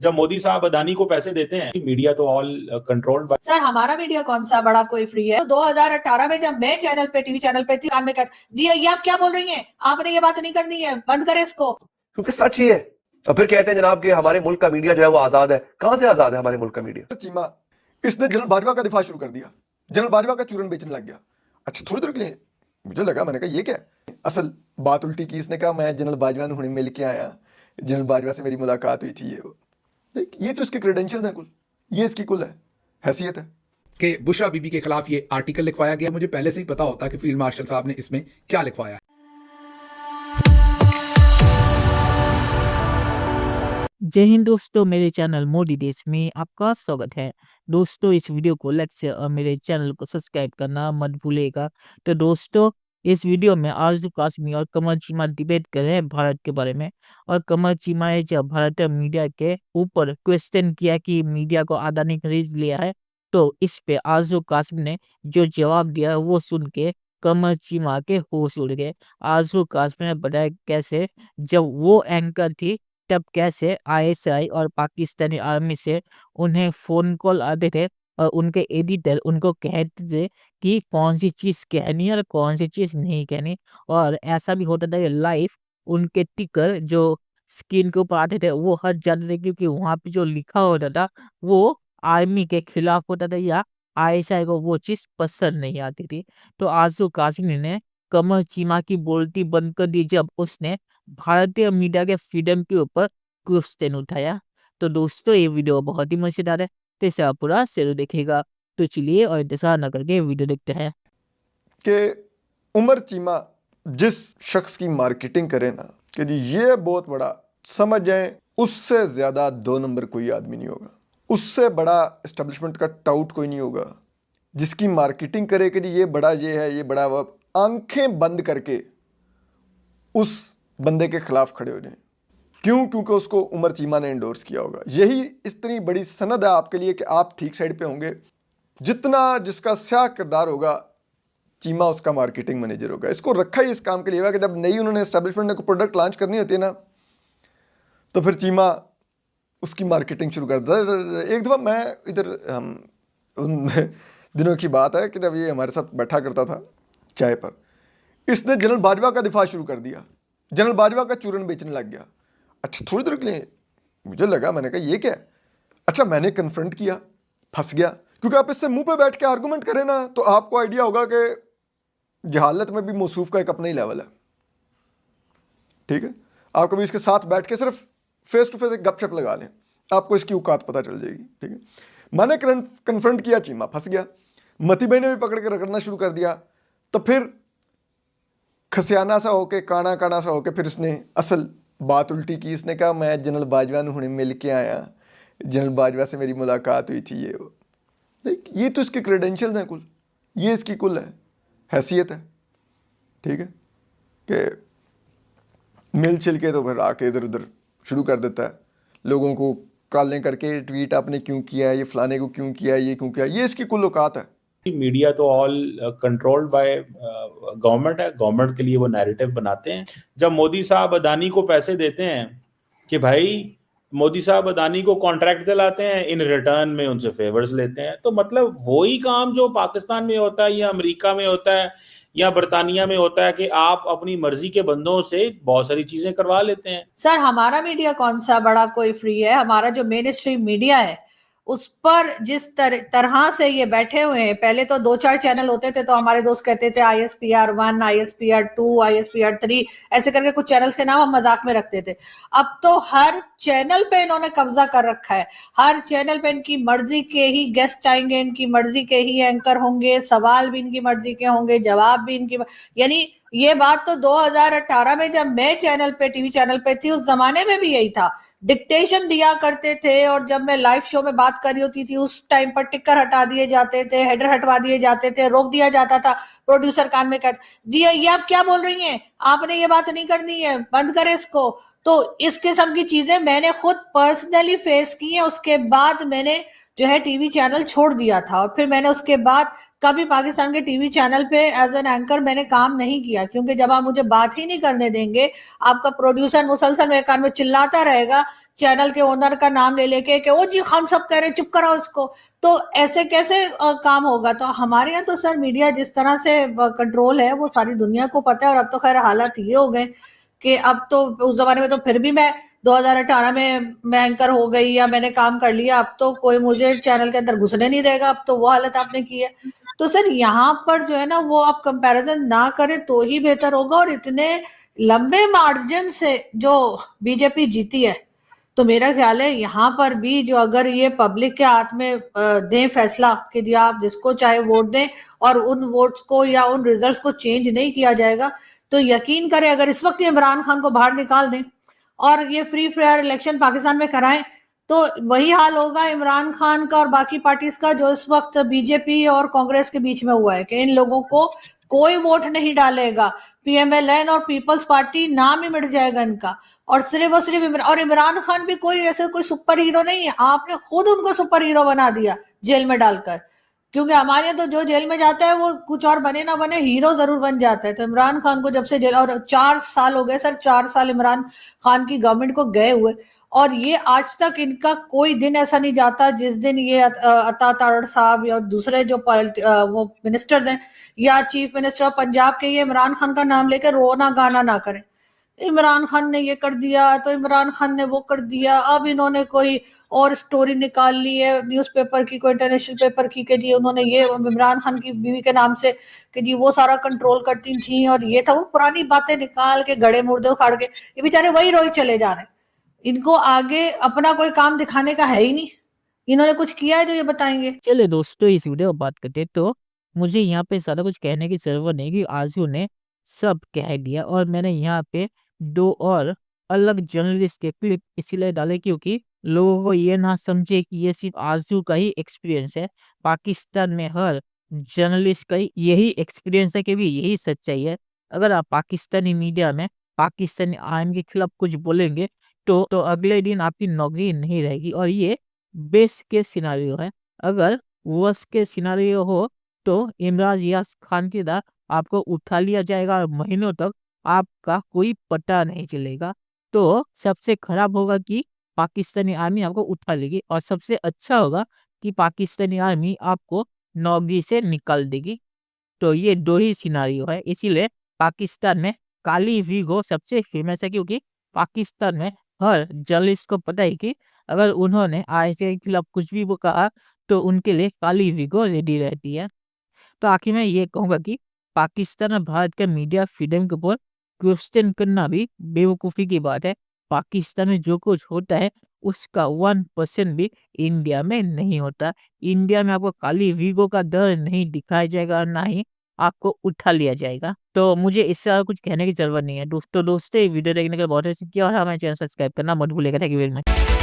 जब मोदी साहब अदानी को पैसे देते हैं, मीडिया तो ऑल कंट्रोल्ड बाय। सर हमारा मीडिया कौन सा बड़ा कोई फ्री है? 2018 में जब मैं चैनल पे टीवी चैनल पे थी, कान में कहते जी ये आप क्या बोल रही हैं, आपने ये बात नहीं करनी है, बंद करें इसको, क्योंकि सच ही है। और फिर कहते हैं जनाब कि हमारे मुल्क का मीडिया जो है वो आजाद है। कहां से आजाद है हमारे मुल्क का मीडिया? चीमा इसने जनरल बाजवा का दिफा शुरू कर दिया, जनरल बाजवा का चूरन बेचने लग गया। अच्छा थोड़ी देर के लिए मुझे लगा, मैंने कहा ये क्या है? असल बात उल्टी की, इसने कहा मैं जनरल बाजवा ने हुणे मिल के आया, जनरल बाजवा से मेरी मुलाकात हुई थी। ये तो इसके क्रेडेंशियल्स हैं, कुल ये इसकी कुल है हैसियत है कि बुशरा बीबी के खिलाफ ये आर्टिकल लिखवाया गया। मुझे पहले से ही पता होता कि फील्ड मार्शल साहब ने इसमें क्या लिखवाया है। जय हिंद दोस्तों, मेरे चैनल मोदी देश में आपका स्वागत है। दोस्तों इस वीडियो को लाइक शेयर और मेरे चैनल को सब्सक्राइब करना मत भूलिएगा। तो दोस्तों इस वीडियो में आरजू कासमी और कमर चीमा डिबेट कर रहे हैं भारत के बारे में। और कमर चीमा ने जब भारतीय मीडिया के ऊपर क्वेश्चन किया कि मीडिया को अदानी खरीद लिया है, तो इस पे आरजू कासमी ने जो जवाब दिया वो सुन के कमर चीमा के होश उड़ गए। आरजू कासमी ने बताया कैसे जब वो एंकर थी तब कैसे आईएसआई और पाकिस्तानी आर्मी से उन्हें फोन कॉल आते थे और उनके एडिटर उनको कहते थे कि कौन सी चीज कहनी है और कौन सी चीज नहीं कहनी। और ऐसा भी होता था कि लाइव उनके टिकर जो स्क्रीन के ऊपर आते थे वो हट जाते थे, क्योंकि वहां पे जो लिखा होता था वो आर्मी के खिलाफ होता था या आईएसआई को वो चीज पसंद नहीं आती थी। तो आरजू कासमी ने कमर चीमा की बोलती बंद कर दी जब उसने भारतीय मीडिया के फ्रीडम के ऊपर क्वेश्चन उठाया। तो दोस्तों ये वीडियो बहुत ही मजेदार है, तो इसे आप पूरा जरूर देखिएगा। तो चलिए और इंतजार न करके वीडियो देखते हैं। कि उमर चीमा जिस शख्स की मार्केटिंग करे ना कि जी ये बहुत बड़ा, समझ जाए उससे ज्यादा 2 नंबर कोई आदमी नहीं होगा, उससे बड़ा एस्टेब्लिशमेंट का टाउट कोई नहीं होगा जिसकी मार्केटिंग करे कि जी ये बड़ा ये है, ये बड़ा वो, आंखें बंद करके उस बंदे के खिलाफ खड़े हो जाएं। क्यों? क्योंकि उसको उमर चीमा ने एंडोर्स किया होगा। यही इतनी बड़ी सनद है आपके लिए कि आप ठीक साइड पे होंगे। जितना जिसका स्याह किरदार होगा चीमा उसका मार्केटिंग मैनेजर होगा। इसको रखा ही इस काम के लिए हुआ कि जब नई उन्होंने एस्टेब्लिशमेंट ने प्रोडक्ट लॉन्च करनी होती है ना, तो फिर चीमा उसकी मार्केटिंग शुरू कर देता। एक दफ़ा मैं इधर, हम उन दिनों की बात है कि जब ये हमारे साथ बैठा करता था चाय पर, इसने जनरल बाजवा का दिफा शुरू कर दिया, जनरल बाजवा का चूरन बेचने लग गया। अच्छा थोड़ी देर के लिए मुझे लगा, मैंने कहा ये क्या है? अच्छा मैंने कन्फ्रंट किया, फंस गया। क्योंकि आप इससे मुंह पे बैठ के आर्गूमेंट करें ना तो आपको आइडिया होगा कि जहालत में भी मौसूफ का एक अपना ही लेवल है। ठीक है, आप कभी इसके साथ बैठ के सिर्फ फेस टू फेस एक गपशप लगा लें, आपको इसकी औकात पता चल जाएगी। ठीक है, मैंने कन्फ्रंट किया, चीमा फंस गया। मती भाई ने भी पकड़ के रगड़ना शुरू कर दिया। तो फिर खसियाना सा होके, काना काना सा होके फिर इसने असल बात उल्टी की। इसने कहा मैं जनरल बाजवा ने हुणे मिल के आया, जनरल बाजवा से मेरी मुलाकात हुई थी। ये तो इसके क्रेडेंशियल्स हैं, कुल ये इसकी कुल है हैसियत है। ठीक है, कि मिल छिल के तो फिर आके इधर उधर शुरू कर देता है, लोगों को कॉलें करके ट्वीट आपने क्यों किया है, ये फलाने को क्यों किया है, ये क्यों किया, ये इसकी कुल औकात है। मीडिया तो ऑल कंट्रोल्ड बाय गवर्नमेंट है, गवर्नमेंट के लिए वो नैरेटिव बनाते हैं। जब मोदी साहब अदानी को पैसे देते हैं कि भाई मोदी साहब अदानी को कॉन्ट्रैक्ट दिलाते हैं, इन रिटर्न में उनसे फेवर्स लेते हैं, तो मतलब वही काम जो पाकिस्तान में होता है या अमेरिका में होता है या बर्तानिया में होता है कि आप अपनी मर्जी के बंदों से बहुत सारी चीजें करवा लेते हैं। सर हमारा मीडिया कौन सा बड़ा कोई फ्री है? हमारा जो मेन स्ट्रीम मीडिया है उस पर जिस तरह से ये बैठे हुए हैं, पहले तो 2-4 चैनल होते थे तो हमारे दोस्त कहते थे ISPR1, ISPR2, ISPR3 ऐसे करके कुछ चैनल्स के नाम हम मजाक में रखते थे। अब तो हर चैनल पे इन्होंने कब्जा कर रखा है। हर चैनल पे इनकी मर्जी के ही गेस्ट आएंगे, इनकी मर्जी के ही एंकर होंगे, सवाल भी इनकी मर्जी के होंगे, जवाब भी इनकी। यानी ये बात तो 2018 में जब मैं चैनल पे टीवी चैनल पे थी उस जमाने में भी यही था, डिक्टेशन दिया करते थे। और जब मैं लाइव शो में बात कर रही होती थी उस टाइम पर टिकर हटा दिए जाते थे, हेडर हटवा दिए जाते थे, रोक दिया जाता था। प्रोड्यूसर कान में कहते जी ये आप क्या बोल रही हैं, आपने ये बात नहीं करनी है, बंद करें इसको। तो इस किस्म की चीजें मैंने खुद पर्सनली फेस की है। उसके बाद मैंने जो है टीवी चैनल छोड़ दिया था और फिर मैंने उसके बाद कभी पाकिस्तान के टीवी चैनल पे एज एन एंकर मैंने काम नहीं किया, क्योंकि जब आप मुझे बात ही नहीं करने देंगे, आपका प्रोड्यूसर मुसलसल मेरे कान में चिल्लाता रहेगा चैनल के ओनर का नाम ले लेके कि ओ जी हम सब कह रहे चुप कराओ इसको, तो ऐसे कैसे काम होगा। तो हमारे यहाँ तो सर मीडिया जिस तरह से कंट्रोल है वो सारी दुनिया को पता है। और अब तो खैर हालात ये हो गए कि अब तो, उस जमाने में तो फिर भी मैं 2018 में मैं एंकर हो गई या मैंने काम कर लिया, अब तो कोई मुझे चैनल के अंदर घुसने नहीं देगा। अब तो वो हालत आपने की है। तो सर यहाँ पर जो है ना वो आप कंपैरिजन ना करें तो ही बेहतर होगा। और इतने लंबे मार्जिन से जो बीजेपी जीती है, तो मेरा ख्याल है यहाँ पर भी जो अगर ये पब्लिक के हाथ में दें फैसला कि जी आप जिसको चाहे वोट दें और उन वोट्स को या उन रिजल्ट्स को चेंज नहीं किया जाएगा, तो यकीन करें अगर इस वक्त इमरान खान को बाहर निकाल दें और ये फ्री फेयर इलेक्शन पाकिस्तान में कराएं, तो वही हाल होगा इमरान खान का और बाकी पार्टीज का जो इस वक्त बीजेपी और कांग्रेस के बीच में हुआ है कि इन लोगों को कोई वोट नहीं डालेगा। पीएमएलएन और पीपल्स पार्टी नाम ही मिट जाएगा इनका। और सिर्फ और इमरान खान भी कोई ऐसे कोई सुपर हीरो नहीं है, आपने खुद उनको सुपर हीरो बना दिया जेल में डालकर। क्योंकि हमारे यहाँ तो जो जेल में जाता है वो कुछ और बने ना बने हीरो जरूर बन जाता है। तो इमरान खान को जब से जेल, और 4 साल हो गए सर, 4 साल इमरान खान की गवर्नमेंट को गए हुए, और ये आज तक इनका कोई दिन ऐसा नहीं जाता जिस दिन ये अता तारड़ साहब या दूसरे जो वो मिनिस्टर हैं या चीफ मिनिस्टर ऑफ पंजाब के, ये इमरान खान का नाम लेकर रोना गाना ना करें। इमरान खान ने ये कर दिया तो इमरान खान ने वो कर दिया। अब इन्होंने कोई और स्टोरी निकाल ली है न्यूज़पेपर की, कोई इंटरनेशनल पेपर की, कि जी उन्होंने ये इमरान खान की बीवी के नाम से कि जी वो सारा कंट्रोल करती थी और ये था। वो पुरानी बातें निकाल के गड़े मुर्दे उखाड़ के ये बेचारे वही रोई चले जा रहे हैं। इनको आगे अपना कोई काम दिखाने का है ही नहीं। इन्होंने कुछ किया है जो ये बताएंगे? चलिए दोस्तों, इस वीडियो में बात करते हैं, तो मुझे यहाँ पे ज़्यादा कुछ कहने की ज़रूरत नहीं कि आज़ू ने सब कह दिया। और मैंने यहाँ पे 2 और अलग जर्नलिस्ट के क्लिप इसीलिए डाले क्योंकि लोगों को ये ना समझे कि ये सिर्फ आज़ू का ही एक्सपीरियंस है। पाकिस्तान में हर जर्नलिस्ट का यही एक्सपीरियंस है कि भी यही सच्चाई है। अगर आप पाकिस्तानी मीडिया में पाकिस्तानी आर्मी के खिलाफ कुछ बोलेंगे तो अगले दिन आपकी नौकरी नहीं रहेगी। और ये बेस्ट केस सिनारियो है। अगर वर्स्ट केस सिनारियो हो तो इमरान रियाज खान की तरह आपको उठा लिया जाएगा और महीनों तक आपका कोई पता नहीं चलेगा। तो सबसे खराब होगा कि पाकिस्तानी आर्मी आपको उठा लेगी, और सबसे अच्छा होगा कि पाकिस्तानी आर्मी आपको नौकरी से निकाल देगी। तो ये 2 ही सिनारियो है। इसीलिए पाकिस्तान में काली वीगो सबसे फेमस है क्योंकि पाकिस्तान में हर जर्नलिस्ट को पता है कि अगर उन्होंने आईएसआई के खिलाफ कुछ भी वो कहा तो उनके लिए काली वीगो रेडी रहती है। तो आखिर में ये कहूँगा कि पाकिस्तान और भारत के मीडिया फ्रीडम के ऊपर क्वेश्चन करना भी बेवकूफ़ी की बात है। पाकिस्तान में जो कुछ होता है उसका 1% भी इंडिया में नहीं होता। इंडिया में आपको काली वीगो का डर नहीं दिखाया जाएगा और ना ही आपको उठा लिया जाएगा। तो मुझे इससे ज़्यादा कुछ कहने की ज़रूरत नहीं है। दोस्तों ये वीडियो देखने के लिए बहुत अच्छा किया और हमारे चैनल सब्सक्राइब करना मत भूलिएगा। Thank you very much.